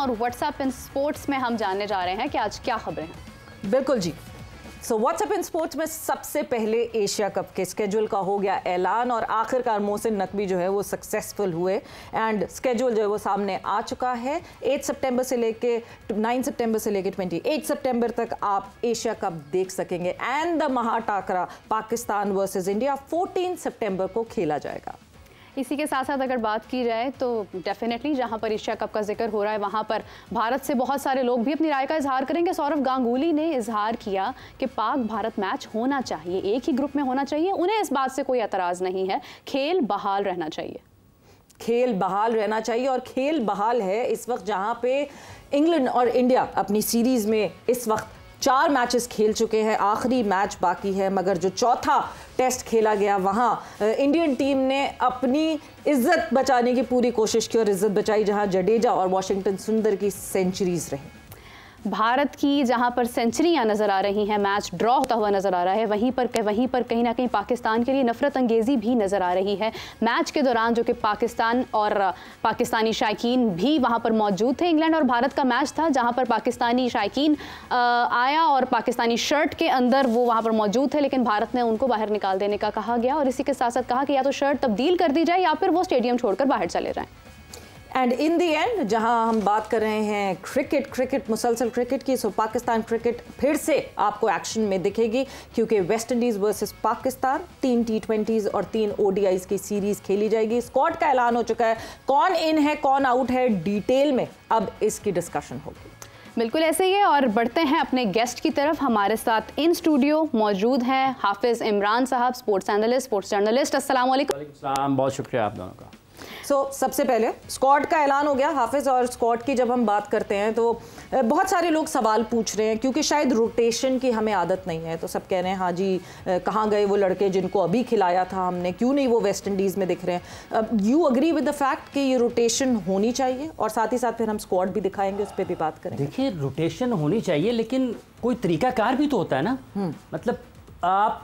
और WhatsApp in sports में हम जानने जा रहे हैं कि आज क्या खबरें हैं। बिल्कुल जी। सो व्हाट्सएप इन स्पोर्ट्स में सबसे पहले एशिया कप के स्केड्यूल का हो गया ऐलान और आखिरकार मोहसिन नकवी जो है वो सक्सेसफुल हुए एंड स्केड्यूल जो है वो सामने आ चुका है। 8 सितंबर से लेके 9 सितंबर से लेके 28 सितंबर तक आप एशिया कप देख सकेंगे एंड द महाटाकरा पाकिस्तान वर्सेस इंडिया 14 सितंबर को खेला जाएगा। इसी के साथ साथ अगर बात की जाए तो डेफिनेटली जहां पर एशिया कप का जिक्र हो रहा है वहां पर भारत से बहुत सारे लोग भी अपनी राय का इजहार करेंगे। सौरव गांगुली ने इजहार किया कि पाक भारत मैच होना चाहिए, एक ही ग्रुप में होना चाहिए, उन्हें इस बात से कोई एतराज़ नहीं है, खेल बहाल रहना चाहिए। खेल बहाल रहना चाहिए और खेल बहाल है इस वक्त जहां पे इंग्लैंड और इंडिया अपनी सीरीज में इस वक्त 4 मैचेस खेल चुके हैं, आखिरी मैच बाकी है, मगर जो चौथा टेस्ट खेला गया वहाँ इंडियन टीम ने अपनी इज्जत बचाने की पूरी कोशिश की और इज्जत बचाई, जहाँ जडेजा और वॉशिंगटन सुंदर की सेंचुरीज रही। भारत की जहां पर सेंचुरियां नज़र आ रही हैं, मैच ड्रॉ होता हुआ नज़र आ रहा है, वहीं पर कहीं ना कहीं पाकिस्तान के लिए नफरत अंगेज़ी भी नज़र आ रही है मैच के दौरान, जो कि पाकिस्तान और पाकिस्तानी शायकीन भी वहां पर मौजूद थे। इंग्लैंड और भारत का मैच था जहां पर पाकिस्तानी शायकीन आया और पाकिस्तानी शर्ट के अंदर वो वहाँ पर मौजूद थे, लेकिन भारत ने उनको बाहर निकाल देने का कहा गया और इसी के साथ साथ कहा कि या तो शर्ट तब्दील कर दी जाए या फिर वो स्टेडियम छोड़कर बाहर चले जाएँ। एंड इन दी एंड जहां हम बात कर रहे हैं क्रिकेट मुसलसल क्रिकेट की, सो पाकिस्तान क्रिकेट फिर से आपको एक्शन में दिखेगी क्योंकि West Indies versus Pakistan 3 T20s और 3 ODIs की सीरीज खेली जाएगी। स्क्वाड का ऐलान हो चुका है, कौन इन है कौन आउट है डिटेल में अब इसकी डिस्कशन होगी। बिल्कुल ऐसे ही है और बढ़ते हैं अपने गेस्ट की तरफ। हमारे साथ इन स्टूडियो मौजूद हैं हाफिज़ इमरान साहब, स्पोर्ट्स एनालिस्ट, स्पोर्ट्स जर्नलिस्ट। अस्सलाम वालेकुम। बहुत शुक्रिया आप दोनों का। सबसे पहले स्क्वाड का ऐलान हो गया हाफिज़, और स्क्वाड की जब हम बात करते हैं तो बहुत सारे लोग सवाल पूछ रहे हैं क्योंकि शायद रोटेशन की हमें आदत नहीं है, तो सब कह रहे हैं हाँ जी कहाँ गए वो लड़के जिनको अभी खिलाया था हमने, क्यों नहीं वो वेस्ट इंडीज़ में दिख रहे हैं। You agree with the fact कि ये रोटेशन होनी चाहिए, और साथ ही साथ फिर हम स्क्वाड भी दिखाएंगे, उस पर भी बात करेंगे। देखिए रोटेशन होनी चाहिए लेकिन कोई तरीकाकार भी तो होता है ना। मतलब आप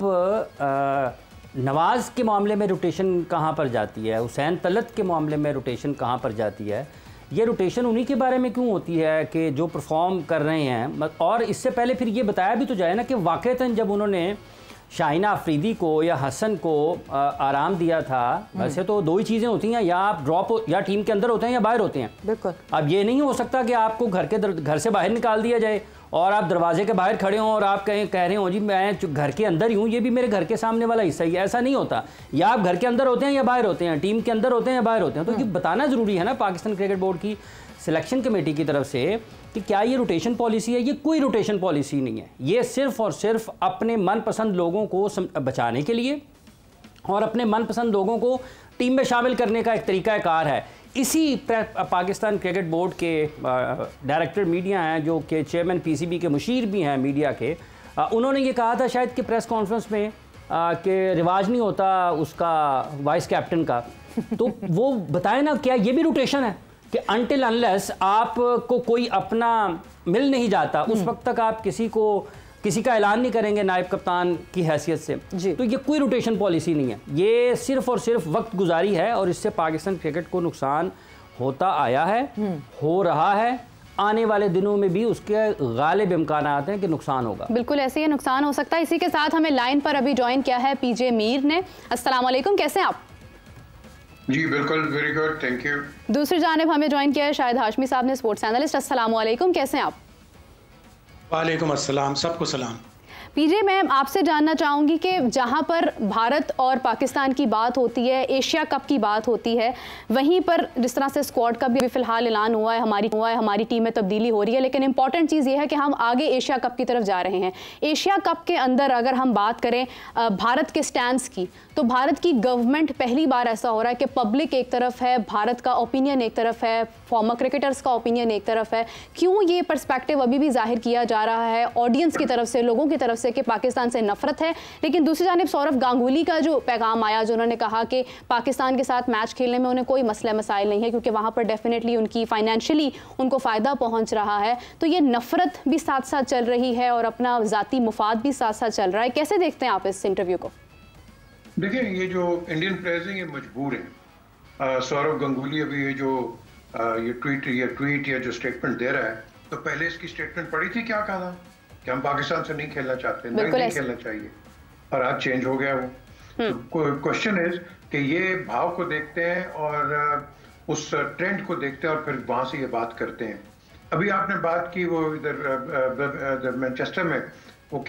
नवाज़ के मामले में रोटेशन कहाँ पर जाती है, हुसैन तलत के मामले में रोटेशन कहाँ पर जाती है, ये रोटेशन उन्हीं के बारे में क्यों होती है कि जो परफॉर्म कर रहे हैं। और इससे पहले फिर ये बताया भी तो जाए ना कि वाक़तन जब उन्होंने शाहिना अफरीदी को या हसन को आराम दिया था, वैसे तो 2 ही चीज़ें होती हैं, या आप ड्रॉप या टीम के अंदर होते हैं या बाहर होते हैं। बिल्कुल। अब ये नहीं हो सकता कि आपको घर से बाहर निकाल दिया जाए और आप दरवाजे के बाहर खड़े हों और आप कह रहे हो जी मैं घर के अंदर ही हूँ, ये भी मेरे घर के सामने वाला हिस्सा ही है। ऐसा नहीं होता, या आप घर के अंदर होते हैं या बाहर होते हैं, टीम के अंदर होते हैं या बाहर होते हैं। तो ये बताना ज़रूरी है ना पाकिस्तान क्रिकेट बोर्ड की सिलेक्शन कमेटी की तरफ से कि क्या ये रोटेशन पॉलिसी है। ये कोई रोटेशन पॉलिसी नहीं है, ये सिर्फ और सिर्फ अपने मनपसंद लोगों को बचाने के लिए और अपने मनपसंद लोगों को टीम में शामिल करने का एक तरीक़ाकार है। इसी पाकिस्तान क्रिकेट बोर्ड के डायरेक्टर मीडिया हैं जो कि चेयरमैन PCB के मुशीर भी हैं मीडिया के, उन्होंने ये कहा था शायद कि प्रेस कॉन्फ्रेंस में कि रिवाज नहीं होता उसका वाइस कैप्टन का। तो वो बताए ना क्या ये भी रोटेशन है कि अनटिल अनलेस आपको कोई अपना मिल नहीं जाता उस वक्त तक आप किसी का ऐलान नहीं करेंगे नायब कप्तान की हैसियत से। तो ये कोई रोटेशन पॉलिसी नहीं है, ये सिर्फ और सिर्फ वक्त गुजारी है और इससे पाकिस्तान क्रिकेट को नुकसान होता आया है, हो रहा है, आने वाले दिनों में भी उसके गालिब इम्कान आते हैं कि नुकसान होगा। बिल्कुल ऐसे ही नुकसान हो सकता है। इसी के साथ हमें लाइन पर अभी ज्वाइन किया है PJ मीर ने। अस्सलाम वालेकुम, कैसे हैं आप? जी बिल्कुल, वेरी गुड, थैंक यू। दूसरी जानिब हमें ज्वाइन किया है शाहिद हाशमी साहब ने, स्पोर्ट्स एनालिस्ट। अस्सलाम वालेकुम, कैसे हैं आप? वालेकुम अस्सलाम, सबको सलाम। पीजे, मैं आपसे जानना चाहूँगी कि जहाँ पर भारत और पाकिस्तान की बात होती है, एशिया कप की बात होती है, वहीं पर जिस तरह से स्क्वाड का भी फ़िलहाल ऐलान हुआ है, हमारी टीम में तब्दीली हो रही है, लेकिन इंपॉर्टेंट चीज़ ये है कि हम आगे एशिया कप की तरफ जा रहे हैं। एशिया कप के अंदर अगर हम बात करें भारत के स्टैंड्स की, तो भारत की गवर्नमेंट पहली बार ऐसा हो रहा है कि पब्लिक एक तरफ है, भारत का ओपिनियन एक तरफ है, फॉर्मर क्रिकेटर्स का ओपिनियन एक तरफ है। क्यों ये पर्सपेक्टिव अभी भी जाहिर किया जा रहा है ऑडियंस की तरफ से, लोगों की तरफ से, कि पाकिस्तान से नफरत है? लेकिन दूसरी जानिब सौरव गांगुली का जो पैगाम आया, जो उन्होंने कहा कि पाकिस्तान के साथ मैच खेलने में उन्हें कोई मसला मसाइल नहीं है क्योंकि वहाँ पर डेफिनेटली उनकी फाइनेंशियली उनको फ़ायदा पहुँच रहा है। तो ये नफरत भी साथ साथ चल रही है और अपना ज़ाती मुफाद भी साथ साथ चल रहा है। कैसे देखते हैं आप इस इंटरव्यू को? देखिए, ये जो इंडियन प्लेयर्स हैं ये मजबूर हैं। सौरव गांगुली अभी ये जो ये ट्वीट या जो स्टेटमेंट दे रहा है, तो पहले इसकी स्टेटमेंट पढ़ी थी, क्या कहा था कि हम पाकिस्तान से नहीं खेलना चाहते, नहीं खेलना चाहिए, और आज चेंज हो गया वो। तो क्वेश्चन इज कि ये भाव को देखते हैं और उस ट्रेंड को देखते हैं और फिर वहां से ये बात करते हैं। अभी आपने बात की वो इधर मैनचेस्टर में वो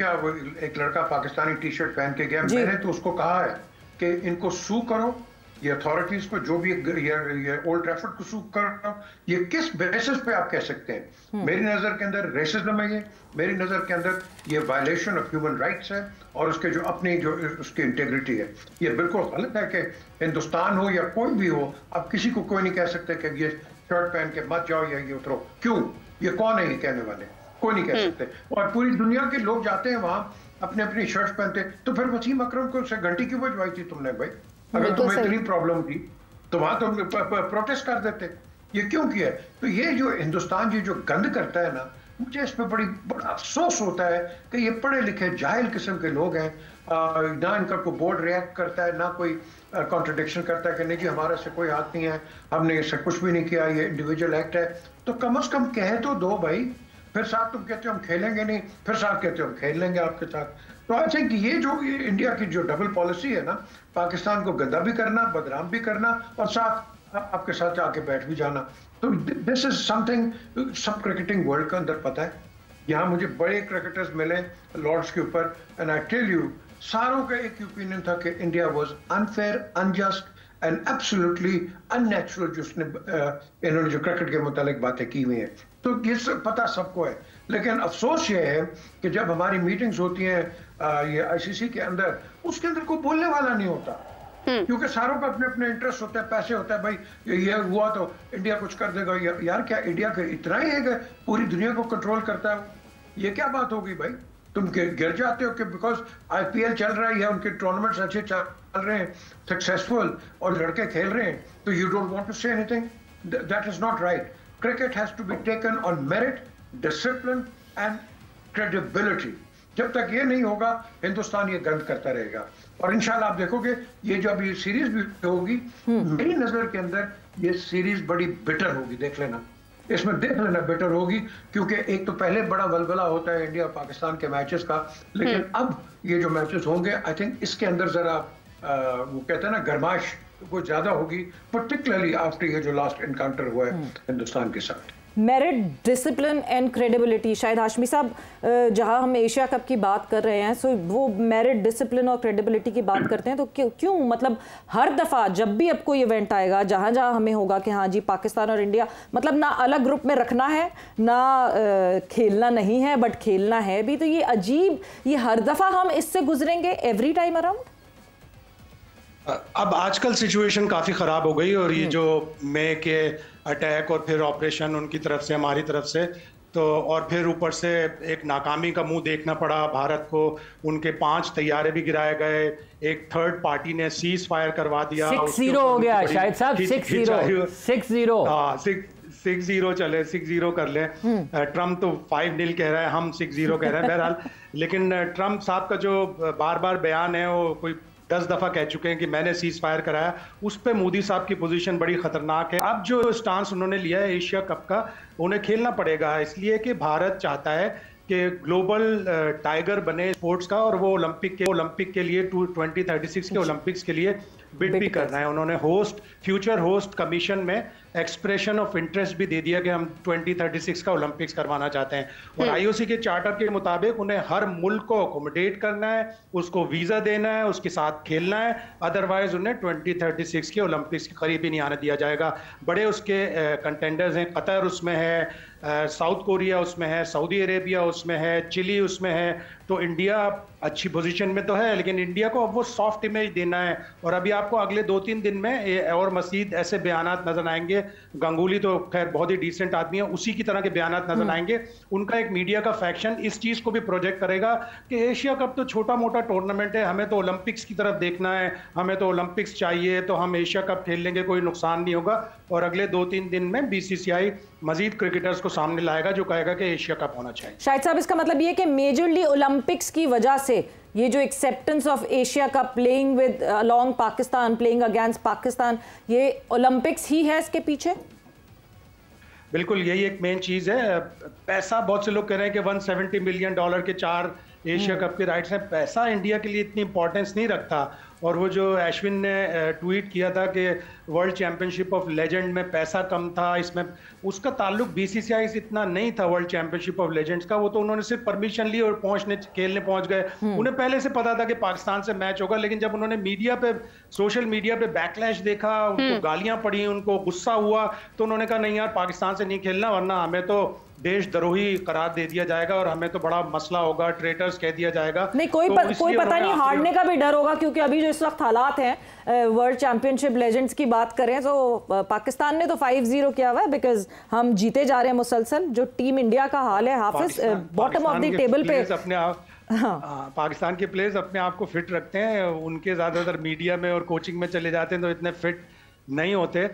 एक लड़का पाकिस्तानी टी शर्ट पहन के गया, मैंने तो उसको कहा है कि इनको सू करो, ये अथॉरिटीज को, जो भी ये ओल्ड ट्रैफर्ड को सू करो। ये किस बेसिस पे आप कह सकते हैं? मेरी नजर के अंदर रेसिज्म है ये, मेरी नजर के अंदर ये वायलेशन ऑफ ह्यूमन राइट्स है और उसके जो अपनी जो उसकी इंटेग्रिटी है, ये बिल्कुल गलत है कि हिंदुस्तान हो या कोई भी हो, अब किसी को कोई नहीं कह सकते कि ये शर्ट पहन के मत जाओ या ये उतरो। क्यों? ये कौन है ये कहने वाले? कोई नहीं कह सकते। और पूरी दुनिया के लोग जाते हैं वहां, अपने अपनी शर्ट पहनते। तो फिर वसीम अकरम को उससे घंटी क्यों बजवाई थी तुमने भाई? अगर तुम्हें इतनी प्रॉब्लम थी तो वहां तुम प्रोटेस्ट कर देते। ये क्यों किया? तो ये जो हिंदुस्तान ये जो गंद करता है ना, मुझे इस पर बड़ा अफसोस होता है कि ये पढ़े लिखे जाहिल किस्म के लोग हैं। ना इनका कोई बोर्ड रिएक्ट करता है, ना कोई कॉन्ट्रडिक्शन करता है कि नहीं जी हमारे से कोई हाथ नहीं है, हमने इससे कुछ भी नहीं किया, ये इंडिविजुअल एक्ट है। तो कम से कम कह तो दो भाई। फिर साथ तुम कहते हो हम खेलेंगे नहीं, फिर साथ कहते हो हम खेल लेंगे आपके साथ। तो आई थिंक ये जो इंडिया की जो डबल पॉलिसी है ना, पाकिस्तान को गंदा भी करना, बदनाम भी करना और साथ आपके साथ आके बैठ भी जाना, तो दिस इज समथिंग सब क्रिकेटिंग वर्ल्ड के अंदर पता है। यहाँ मुझे बड़े क्रिकेटर्स मिले लॉर्ड्स के ऊपर, एंड आई टेल यू सारों का एक ओपिनियन था कि India was unfair, unjust and absolutely unnatural जो उसने इन्होंने जो क्रिकेट के मुतालिक बातें की हुई हैं। तो ये सब पता सबको है, लेकिन अफसोस ये है कि जब हमारी मीटिंग्स होती हैं ये आईसीसी के अंदर, उसके अंदर कोई बोलने वाला नहीं होता, क्योंकि सारों का अपने अपने इंटरेस्ट होता है, पैसे होता है। भाई ये हुआ तो इंडिया कुछ कर देगा। यार क्या इंडिया का इतना ही है कि पूरी दुनिया को कंट्रोल करता है? ये क्या बात होगी भाई? तुम गिर जाते हो कि बिकॉज आईपीएल चल रहा है या उनके टूर्नामेंट्स अच्छे चल रहे हैं, सक्सेसफुल, और लड़के खेल रहे हैं, तो you don't want to say anything? That is not right. Cricket has to be taken on merit, discipline and credibility. जब तक ये नहीं होगा, हिंदुस्तान ये गंद करता रहेगा। और इंशाल्लाह आप देखोगे ये जो अभी सीरीज भी होगी, मेरी नजर के अंदर ये सीरीज बड़ी बेटर होगी। देख लेना, इसमें देख लेना बेटर होगी, क्योंकि एक तो पहले बड़ा वलवला होता है इंडिया पाकिस्तान के मैचेस का, लेकिन अब ये जो मैचेस होंगे आई थिंक इसके अंदर जरा वो कहते हैं ना गर्माश कुछ ज्यादा होगी, पर्टिकुलरली आफ्टर ये जो लास्ट एनकाउंटर हुआ है हिंदुस्तान के साथ। मेरिट, डिसिप्लिन एंड क्रेडिबिलिटी, शायद हाशमी साहब जहां हम एशिया कप की बात कर रहे हैं, सो वो मेरिट, डिसिप्लिन और क्रेडिबिलिटी की बात करते हैं, तो क्यों मतलब हर दफ़ा जब भी अब कोई इवेंट आएगा जहां जहां हमें होगा कि हाँ जी पाकिस्तान और इंडिया मतलब ना अलग ग्रुप में रखना है, ना खेलना नहीं है बट खेलना है भी, तो ये अजीब, ये हर दफ़ा हम इससे गुजरेंगे एवरी टाइम अराउंड? अब आजकल सिचुएशन काफ़ी ख़राब हो गई, और ये जो मई के अटैक और फिर ऑपरेशन उनकी तरफ से हमारी तरफ से, तो और फिर ऊपर से एक नाकामी का मुंह देखना पड़ा भारत को। उनके 5 तैयारे भी गिराए गए, एक थर्ड पार्टी ने सीज फायर करवा दिया, 6-0 हो गया शायद साहब, 6-0 हाँ 6-0 चले, 6-0 कर ले। ट्रम्प तो 5-0 कह रहा है, हम 6-0 कह रहे हैं। बहरहाल लेकिन ट्रम्प साहब का जो बार बार बयान है वो कोई 10 दफ़ा कह चुके हैं कि मैंने सीज फायर कराया, उस पर मोदी साहब की पोजीशन बड़ी खतरनाक है। अब जो स्टांस उन्होंने लिया है एशिया कप का, उन्हें खेलना पड़ेगा, इसलिए कि भारत चाहता है कि ग्लोबल टाइगर बने स्पोर्ट्स का, और वो ओलंपिक के लिए 2036 के ओलंपिक्स के लिए बिड भी करना है। उन्होंने फ्यूचर होस्ट कमीशन में एक्सप्रेशन ऑफ इंटरेस्ट भी दे दिया कि हम 2036 का ओलंपिक्स करवाना चाहते हैं, और आईओसी के चार्टर के मुताबिक उन्हें हर मुल्क को अकोमोडेट करना है, उसको वीज़ा देना है, उसके साथ खेलना है, अदरवाइज उन्हें 2036 के ओलंपिक्स के करीब ही नहीं आने दिया जाएगा। बड़े उसके कंटेंडर्स हैं, कतर उसमें है, साउथ कोरिया उसमें है, सऊदी अरेबिया उसमें है, चिली उसमें है। तो इंडिया अच्छी पोजीशन में तो है, लेकिन इंडिया को अब वो सॉफ्ट इमेज देना है, और अभी आपको अगले 2-3 दिन में और मजीद ऐसे बयानात नजर आएंगे। गांगुली तो खैर बहुत ही डिसेंट आदमी है, उसी की तरह के बयानात नजर आएंगे। उनका एक मीडिया का फैक्शन इस चीज को भी प्रोजेक्ट करेगा कि एशिया कप तो छोटा मोटा टूर्नामेंट है, हमें तो ओलंपिक्स की तरफ देखना है, हमें तो ओलंपिक्स चाहिए, तो हम एशिया कप खेल लेंगे, कोई नुकसान नहीं होगा। और अगले 2-3 दिन में बीसीसीआई मजीद क्रिकेटर्स को सामने लाएगा जो कहेगा कि एशिया कप होना चाहिए। शायद साहब इसका मतलब ये कि मेजरली ओलंपिक्स की वजह से ये जो acceptance of Asia cup playing with along Pakistan, playing against Pakistan, ये ओलंपिक्स ही है इसके पीछे? बिल्कुल यही एक मेन चीज है। पैसा, बहुत से लोग कह रहे हैं कि $170 मिलियन के 4 एशिया कप के राइट्स हैं। पैसा इंडिया के लिए इतनी इंपॉर्टेंस नहीं रखता। और वो जो अश्विन ने ट्वीट किया था कि वर्ल्ड चैंपियनशिप ऑफ लेजेंड में पैसा कम था, इसमें उसका ताल्लुक बीसीसीआई से इतना नहीं था। वर्ल्ड चैंपियनशिप ऑफ लेजेंड्स का वो तो उन्होंने सिर्फ परमिशन ली और खेलने पहुंच गए। उन्हें पहले से पता था कि पाकिस्तान से मैच होगा, लेकिन जब उन्होंने मीडिया पे, सोशल मीडिया पे बैकलैश देखा, उनको गालियां पड़ी, उनको गुस्सा हुआ, तो उन्होंने कहा नहीं यार, पाकिस्तान से नहीं खेलना, वरना हमें तो देशद्रोही करार दे दिया जाएगा और हमें तो बड़ा मसला होगा, ट्रेटर्स कह दिया जाएगा। नहीं, कोई पता नहीं, हारने का भी डर होगा, क्योंकि अभी जो इस वक्त हालात हैं, वर्ल्ड चैंपियनशिप लेजेंड्स की बात करें तो पाकिस्तान ने तो 5-0 किया हुआ है, बिकॉज हम जीते जा रहे हैं मुसलसल। जो टीम इंडिया का हाल है हाफिज, बॉटम ऑफ द टेबल पे अपने आप, पाकिस्तान के प्लेयर्स अपने आप को फिट रखते हैं, उनके ज्यादातर मीडिया में और कोचिंग में चले जाते हैं तो इतने फिट नहीं होते।